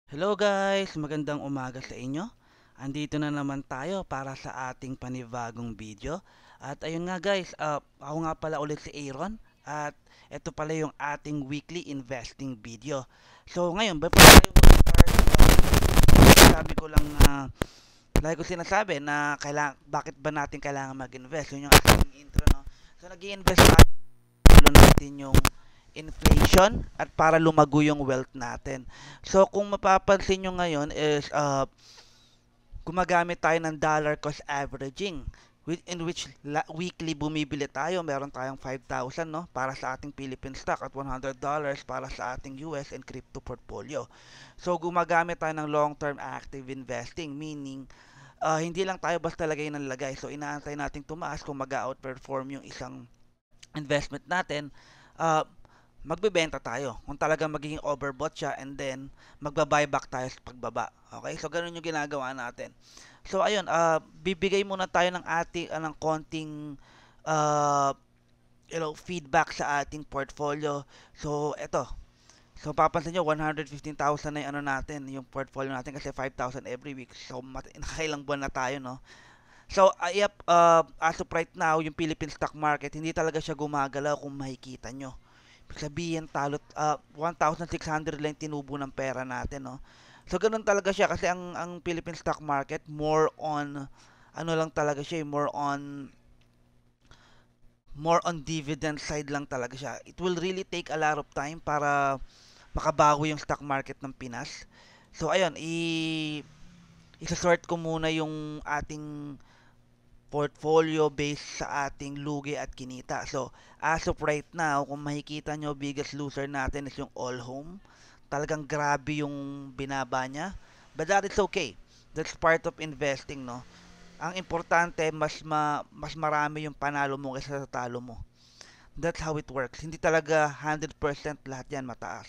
Hello guys, magandang umaga sa inyo. Andito na naman tayo para sa ating panibagong video. At ayun nga guys, ako nga pala ulit si Aaron at ito pala yung ating weekly investing video. So ngayon, before tayo mag-start, sabi ko lang na lagi ko sinasabi na bakit ba natin kailangan mag-invest? Yun yung ating intro, no? So nag-i-invest natin yung inflation at para lumago yung wealth natin. So kung mapapansin nyo ngayon is gumagamit tayo ng dollar cost averaging in which weekly bumibili tayo. Meron tayong 5,000 no para sa ating Philippine stock at $100 para sa ating US and crypto portfolio. So gumagamit tayo ng long-term active investing, meaning hindi lang tayo basta lagay ng lagay. So inaantay nating tumaas kung mag-outperform yung isang investment natin. uh, Magbebenta tayo kung talagang magiging overbought siya, and then magba-buyback tayo sa pagbaba. Okay? So ganun yung ginagawa natin. So ayun, bibigay muna tayo ng ng konting uh, feedback sa ating portfolio. So eto. So papansin nyo, 115,000 na yung ano natin, yung portfolio natin kasi 5,000 every week. So nakailang buwan na tayo, no? So, yep, as of right now, yung Philippine stock market, hindi talaga siya gumagalaw kung makikita nyo. Ibig sabihin, 1,600 lang tinubo ng pera natin, no? So, ganun talaga siya kasi ang Philippine stock market, more on, ano lang talaga siya, more on dividend side lang talaga siya. It will really take a lot of time para makabago yung stock market ng Pinas. So, ayun, isa-sort ko muna yung ating portfolio based sa ating lugi at kinita. So, as of right now, kung makikita nyo, biggest loser natin is yung All Home. Talagang grabe yung binaba niya. But that is okay. That's part of investing, no? Ang importante, mas marami yung panalo mo kaysa sa talo mo. That's how it works. Hindi talaga 100% lahat yan mataas.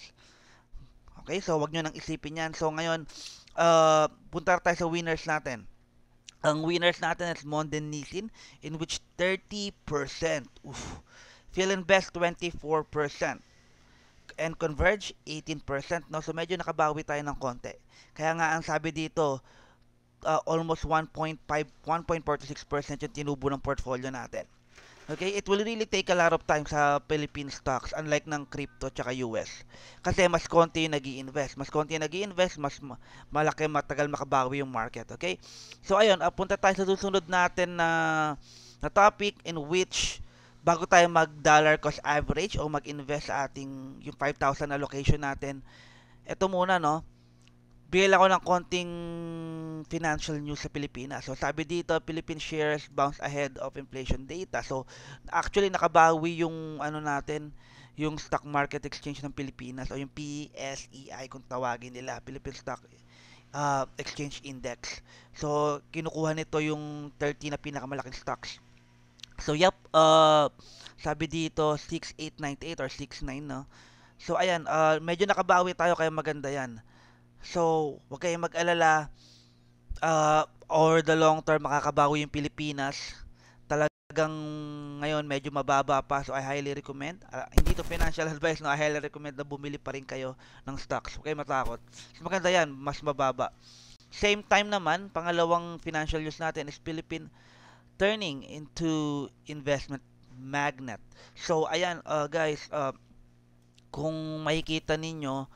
Okay, so wag nyo nang isipin yan. So ngayon, punta tayo sa winners natin. Ang winners natin is Monden Nisin, in which 30%. Oof. Philinvest 24%. And Converge 18%. No? So medyo nakabawi tayo ng konti. Kaya nga ang sabi dito, almost 1.5, 1.46% yung tinubo ng portfolio natin. Okay, it will really take a lot of time sa Philippine stocks unlike ng crypto tsaka US. Kasi mas konti yung nag-i-invest. Mas konti yung nag-i-invest, malaki matagal makabawi yung market. Okay? So ayun, punta tayo sa susunod natin na topic in which bago tayo mag dollar cost average o mag-invest sa ating yung 5,000 allocation natin. Ito muna no, bigyan ako ng konting financial news sa Pilipinas. So sabi dito, Philippine shares bounce ahead of inflation data. So actually nakabawi yung ano natin, yung stock market exchange ng Pilipinas o yung PSEI kung tawagin nila, Philippine Stock Exchange Index. So kinukuha nito yung 30 na pinakamalaking stocks. So yep, sabi dito 6898 or 69 no. So ayan, medyo nakabawi tayo kaya maganda 'yan. So, huwag kayong mag-alala, over the long term makakabawi yung Pilipinas. Talagang ngayon medyo mababa pa, so I highly recommend. Hindi to financial advice, no? I highly recommend na bumili pa rin kayo ng stocks. Huwag kayong matakot. So, maganda yan, mas mababa. Same time naman, pangalawang financial news natin is Philippine turning into investment magnet. So, ayan, guys, kung makikita ninyo,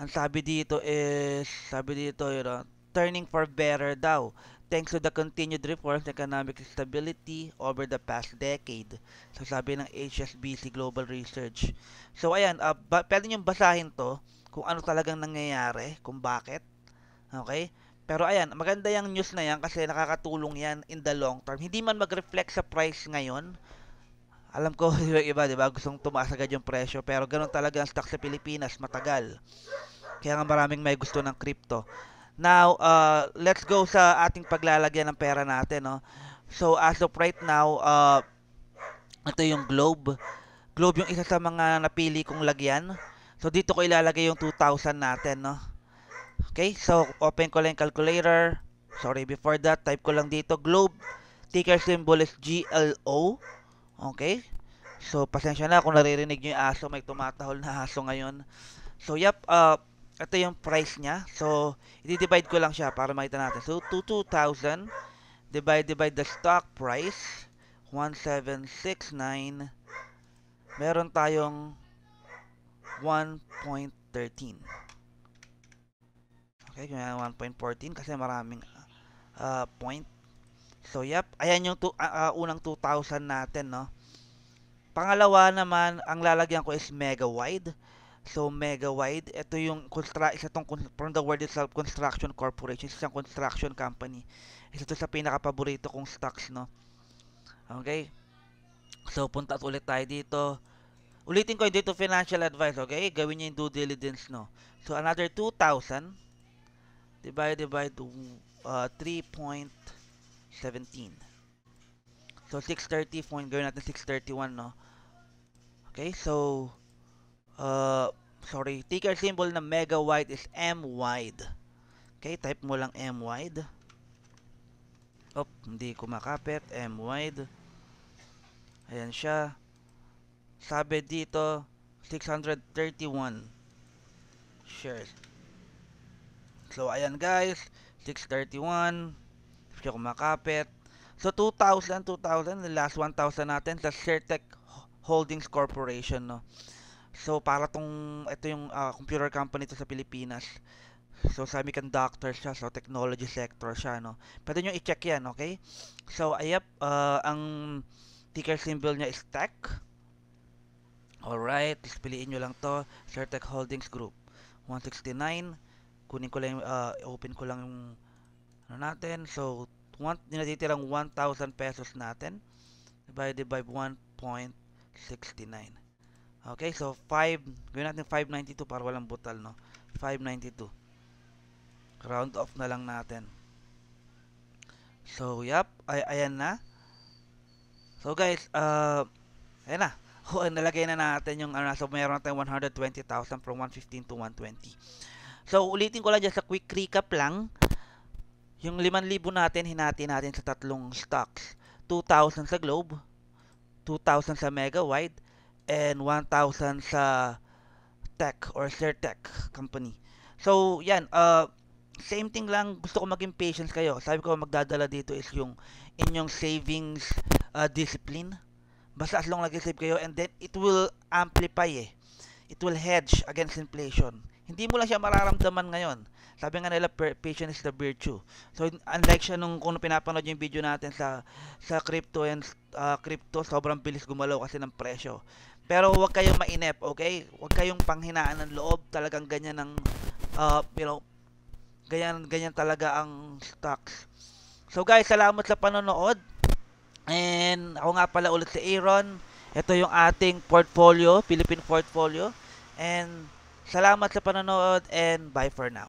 ang sabi dito, turning for better daw, thanks to the continued reforms and economic stability over the past decade. So, sabi ng HSBC Global Research. So, ayan, pwede nyo basahin to kung ano talagang nangyayari, kung bakit. Okay? Pero ayan, maganda yung news na yan kasi nakakatulong yan in the long term. Hindi man mag-reflect sa price ngayon. Alam ko, iba, di ba? Gustong tumaas agad yung presyo. Pero ganun talaga ang stock sa Pilipinas, matagal. Kaya nga maraming may gusto ng crypto. Now, let's go sa ating paglalagyan ng pera natin, no? So, as of right now, ito yung Globe. Globe yung isa sa mga napili kong lagyan. So, dito ko ilalagay yung 2,000 natin, no? Okay, so, open ko lang yung calculator. Sorry, before that, type ko lang dito, Globe. Ticker symbol is GLO. Okay? So, pasensya na kung naririnig nyo yung aso. May tumatahol na aso ngayon. So, yep, ito yung price niya. So, i-divide ko lang siya para makita natin. So, 2,000 divided by the stock price, 1769, meron tayong 1.13. Okay, kaya 1.14 kasi maraming point. So, yep, ayan yung unang 2,000 natin, no? Pangalawa naman, ang lalagyan ko is mega wide. So, mega wide, ito yung isa tong from the word itself, construction corporation, isang construction company. Isa to sa pinaka-paborito kong stocks, no? Okay? So, punta ulit tayo dito. Ulitin ko, dito financial advice, okay? Gawin niyo yung due diligence, no? So, another 2,000 divided by 3.17. So, 630 point, gawin natin 631, no? Okay, so, sorry, ticker symbol na mega wide is M wide. Okay, type mo lang M wide. Oh, hindi ko makapit. M wide. Ayan siya. Sabi dito, 631 shares. So, ayan guys, 631. Hindi ko makapit. So, 2,000, the last 1,000 natin sa Sharetech Holdings Corporation, no? So, ito yung computer company to sa Pilipinas. So, semiconductor siya, so technology sector siya, no? Pwede nyo i-check yan, okay? So, ayap, ang ticker symbol niya is TECH. Alright, piliin nyo lang to, Sharetech Holdings Group. 169, kunin ko lang, open ko lang yung, ano natin, so, natitirang 1,000 pesos natin, divided by 1.69. Okay, so, gawin natin 592 para walang butal, no? 592. Round off na lang natin. So, yep. Ayan na. So, guys, ayan na. Nalagay na natin yung, so, mayroon natin 120,000 from 115 to 120. So, ulitin ko lang dyan sa quick recap lang. Yung 5,000 natin, hinati natin sa tatlong stocks. 2,000 sa Globe, 2,000 sa Mega Wide, and 1,000 sa Tech or Sharetech company. So, yan. Same thing lang, gusto ko maging patience kayo. Sabi ko magdadala dito is yung inyong savings discipline. Basta as long nag-save kayo, and then it will amplify It will hedge against inflation. Hindi mo lang siya mararamdaman ngayon. Sabi nga nila, patience is the virtue. So, unlike siya kung pinapanood yung video natin sa crypto and crypto, sobrang bilis gumalaw kasi ng presyo. Pero huwag kayong mainip, okay? Huwag kayong panghinaan ng loob. Talagang ganyan ng, ganyan talaga ang stocks. So guys, salamat sa panonood. And ako nga pala ulit si Aaron. Ito yung ating portfolio, Philippine portfolio. And salamat sa panonood and bye for now.